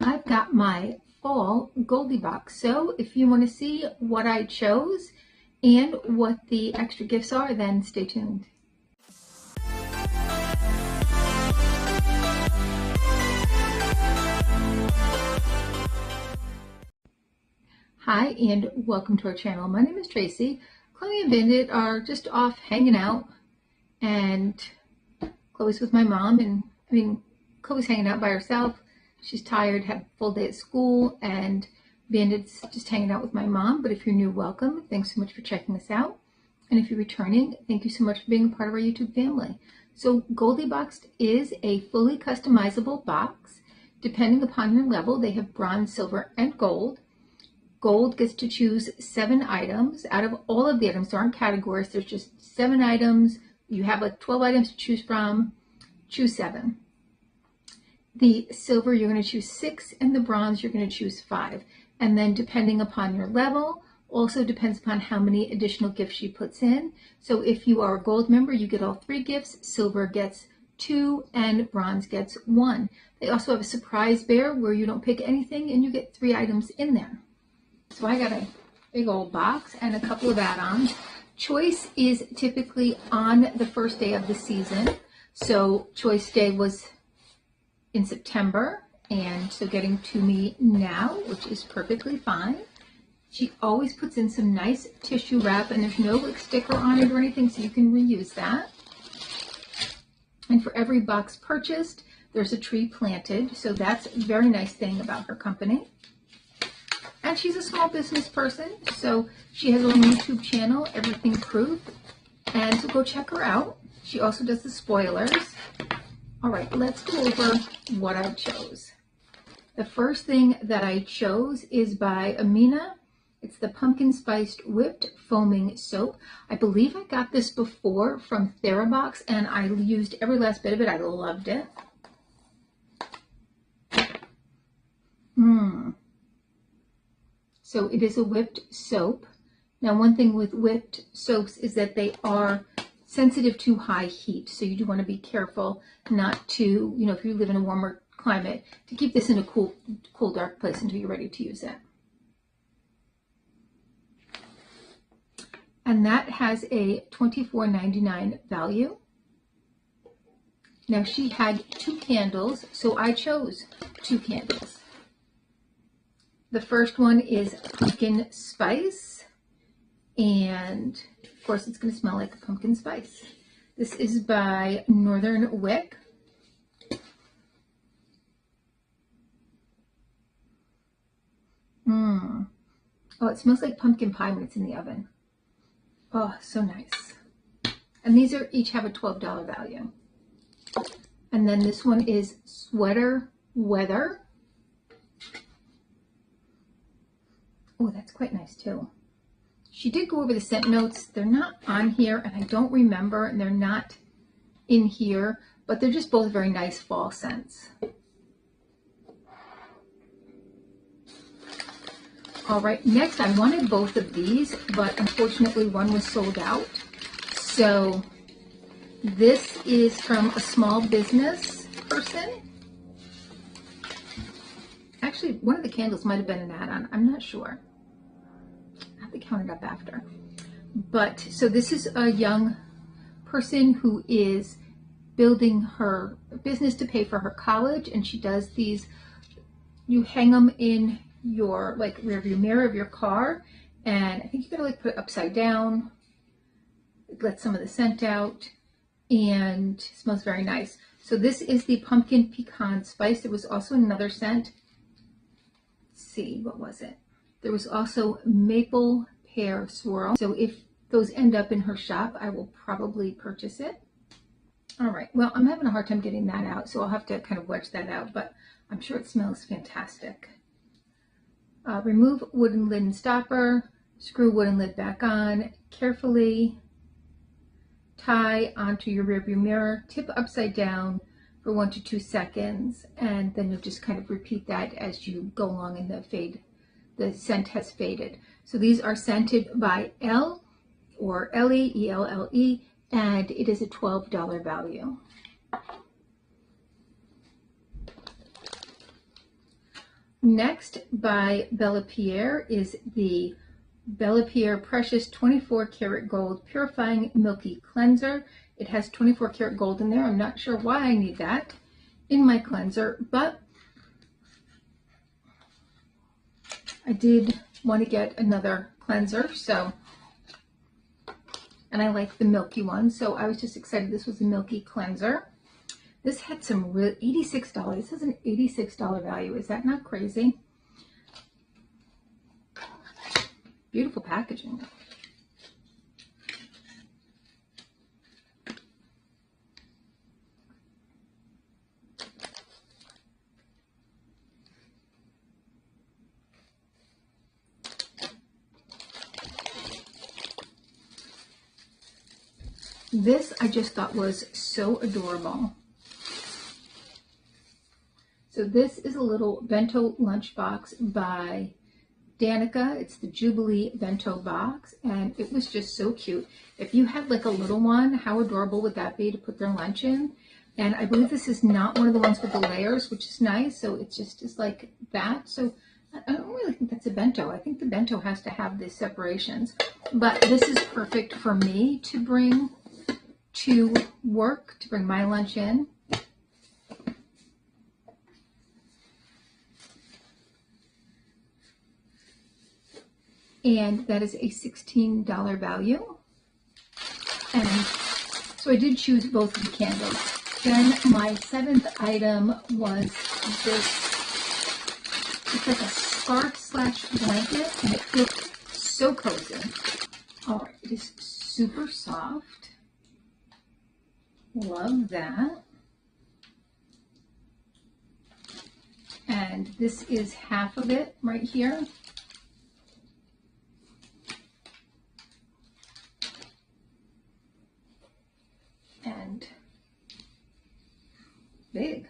I've got my fall Goldie box. So if you want to see what I chose and what the extra gifts are, then stay tuned. Hi and welcome to our channel. My name is Tracy. Chloe and Bandit are just off hanging out, and Chloe's with my mom, and Chloe's hanging out by herself. She's tired, had a full day at school, and Bandit's just hanging out with my mom. But if you're new, welcome. Thanks so much for checking us out. And if you're returning, thank you so much for being a part of our YouTube family. So Goldie Boxed is a fully customizable box. Depending upon your level, they have bronze, silver, and gold. Gold gets to choose 7 items. Out of all of the items, there aren't categories. There's just 7 items. You have like 12 items to choose from. Choose 7. The silver, you're going to choose 6, and the bronze, you're going to choose 5. And then depending upon your level, also depends upon how many additional gifts she puts in. So if you are a gold member, you get all 3 gifts. Silver gets 2, and bronze gets 1. They also have a surprise bear where you don't pick anything and you get 3 items in there. So I got a big old box and a couple of add-ons. Choice is typically on the first day of the season. So Choice Day was in September, and so getting to me now, which is perfectly fine. She always puts in some nice tissue wrap, and there's no like sticker on it or anything, so you can reuse that. And for every box purchased, there's a tree planted, so that's a very nice thing about her company. And she's a small business person, so she has her own YouTube channel, Everything Proof, and so go check her out. She also does the spoilers. All right, let's go over what I chose. The first thing that I chose is by Amina. It's the Pumpkin Spiced Whipped Foaming Soap. I believe I got this before from TheraBox, and I used every last bit of it. I loved it. So it is a whipped soap. Now, one thing with whipped soaps is that they are sensitive to high heat. So you do want to be careful not to, if you live in a warmer climate, to keep this in a cool, dark place until you're ready to use it. And that has a $24.99 value. Now she had 2 candles, so I chose 2 candles. The first one is pumpkin spice, and of course it's going to smell like pumpkin spice. This is by Northern Wick. Oh, it smells like pumpkin pie when it's in the oven. Oh, so nice. And these are each have a $12 value. And then this one is Sweater Weather. Oh, that's quite nice too. She did go over the scent notes. They're not on here, and I don't remember, and they're not in here, but they're just both very nice fall scents. All right, next I wanted both of these, but unfortunately one was sold out. So this is from a small business person. Actually, one of the candles might have been an add-on. I'm not sure. I have to count it up after. But so this is a young person who is building her business to pay for her college, and she does these. You hang them in your rear view mirror of your car, and I think you gotta put it upside down. It lets some of the scent out, and it smells very nice. So this is the pumpkin pecan spice. There was also another scent. See, what was it? There was also maple pear swirl. So if those end up in her shop, I will probably purchase it. All right, well, I'm having a hard time getting that out, so I'll have to kind of wedge that out, but I'm sure it smells fantastic. Remove wooden lid and stopper, screw wooden lid back on, carefully tie onto your rearview mirror, tip upside down for 1 to 2 seconds, and then you'll just kind of repeat that as you go along and the scent has faded. So these are scented by Elle, or Ellie, E-L-L-E, and it is a $12 value. Next by Bella Pierre is the Bella Pierre Precious 24 Karat Gold Purifying Milky Cleanser. It has 24 karat gold in there. I'm not sure why I need that in my cleanser, but I did want to get another cleanser, so, and I like the milky one, so I was just excited this was a milky cleanser. This had some real $86. This is an $86 value. Is that not crazy? Beautiful packaging. This I just thought was so adorable. So this is a little bento lunchbox by Danica. It's the Jubilee bento box, and it was just so cute. If you had like a little one, how adorable would that be to put their lunch in? And I believe this is not one of the ones with the layers, which is nice. So it's just like that. So I don't really think that's a bento. I think the bento has to have these separations, but this is perfect for me to bring to work, to bring my lunch in. And that is a $16 value. And so I did choose both of the candles. Then my seventh item was this. It's like a scarf slash blanket, and it feels so cozy. All right, it is super soft. Love that. And this is half of it right here. And big.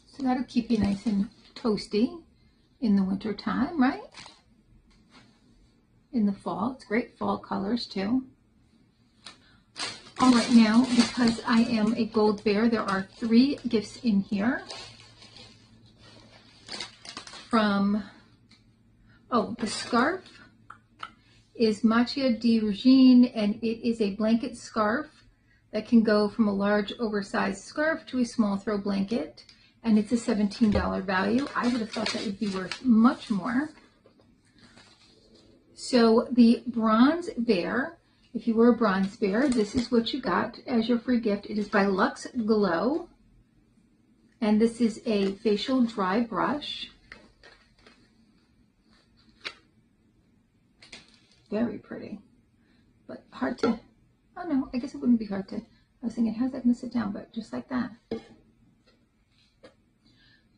So that'll keep you nice and toasty in the winter time, right? In the fall, it's great fall colors too. All right, now, because I am a gold bear, there are 3 gifts in here from, oh, the scarf is Macchia di Regine, and it is a blanket scarf that can go from a large oversized scarf to a small throw blanket, and it's a $17 value. I would have thought that would be worth much more. So the bronze bear, if you were a bronze bear, this is what you got as your free gift. It is by Luxe Glow, and this is a facial dry brush. Very pretty, but hard to, oh no, I guess it wouldn't be hard to, I was thinking, how's that going to sit down? But just like that.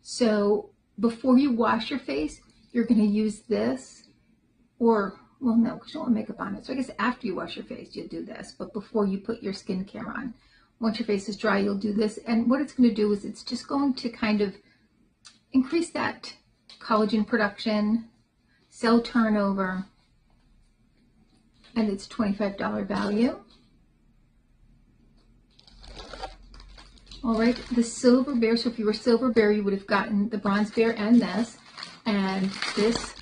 So before you wash your face, you're going to use this, or, well, no, because you don't want makeup on it. So I guess after you wash your face, you'll do this. But before you put your skincare on, once your face is dry, you'll do this. And what it's going to do is it's just going to kind of increase that collagen production, cell turnover, and it's $25 value. All right, the silver bear. So if you were silver bear, you would have gotten the bronze bear and this. And this,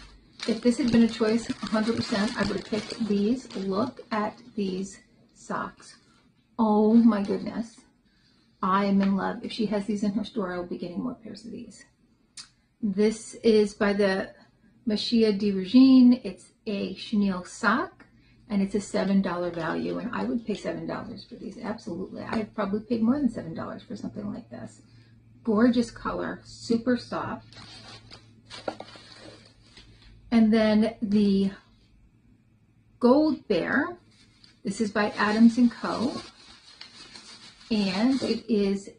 if this had been a choice, 100%, I would have picked these. Look at these socks. Oh my goodness. I am in love. If she has these in her store, I will be getting more pairs of these. This is by the Macchia di Regine. It's a chenille sock, and it's a $7 value, and I would pay $7 for these. Absolutely. I've probably paid more than $7 for something like this. Gorgeous color, super soft. And then the Gold Bear. This is by Adams & Co. And it is,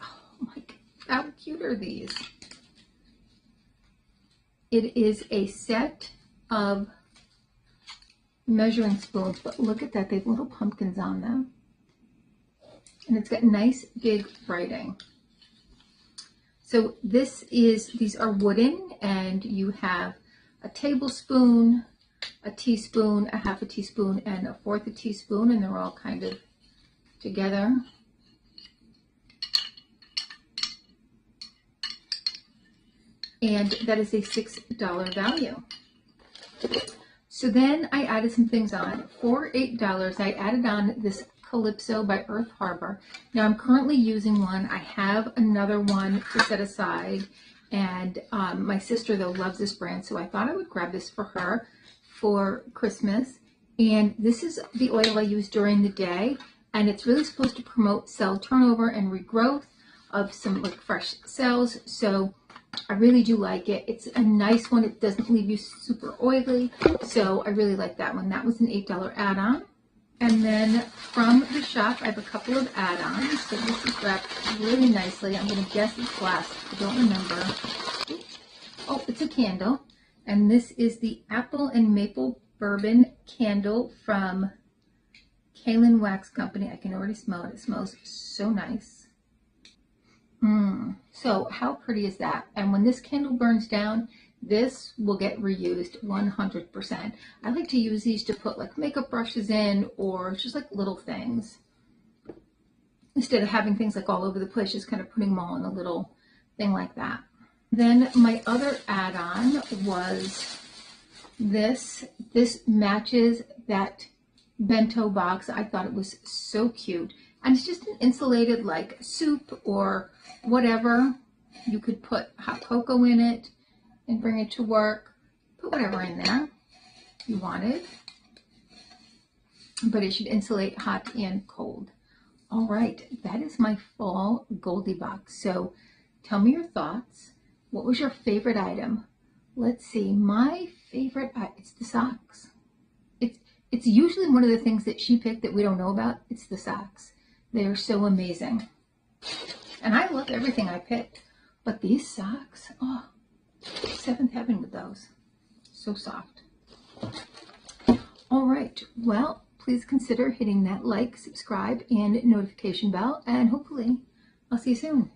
oh my God, how cute are these? It is a set of measuring spoons, but look at that, they have little pumpkins on them. And it's got nice big writing. So this is, these are wooden, and you have a tablespoon, a teaspoon, a half a teaspoon, and a fourth a teaspoon, and they're all kind of together. And that is a $6 value. So then I added some things on. For $8, I added on this Calypso by Earth Harbor. Now I'm currently using one. I have another one to set aside. And my sister, though, loves this brand, so I thought I would grab this for her for Christmas. And this is the oil I use during the day. And it's really supposed to promote cell turnover and regrowth of some like fresh cells. So I really do like it. It's a nice one. It doesn't leave you super oily. So I really like that one. That was an $8 add-on. And then from the shop, I have a couple of add-ons. So this is wrapped really nicely. I'm going to guess it's glass. I don't remember. Oh, it's a candle. And this is the Apple and Maple Bourbon candle from Kaolin Wax Company. I can already smell it. It smells so nice. So how pretty is that? And when this candle burns down, this will get reused 100%. I like to use these to put like makeup brushes in or just like little things. Instead of having things like all over the place, just kind of putting them all in a little thing like that. Then my other add-on was this. This matches that bento box. I thought it was so cute. And it's just an insulated like soup or whatever. You could put hot cocoa in it and bring it to work. Put whatever in there you wanted. But it should insulate hot and cold. All right, that is my fall Goldie box. So tell me your thoughts. What was your favorite item? Let's see, my favorite, it's the socks. It's usually one of the things that she picked that we don't know about. It's the socks. They're so amazing. And I love everything I picked. But these socks, oh, seventh heaven with those. So soft. All right. Well, please consider hitting that like, subscribe, and notification bell. And hopefully, I'll see you soon.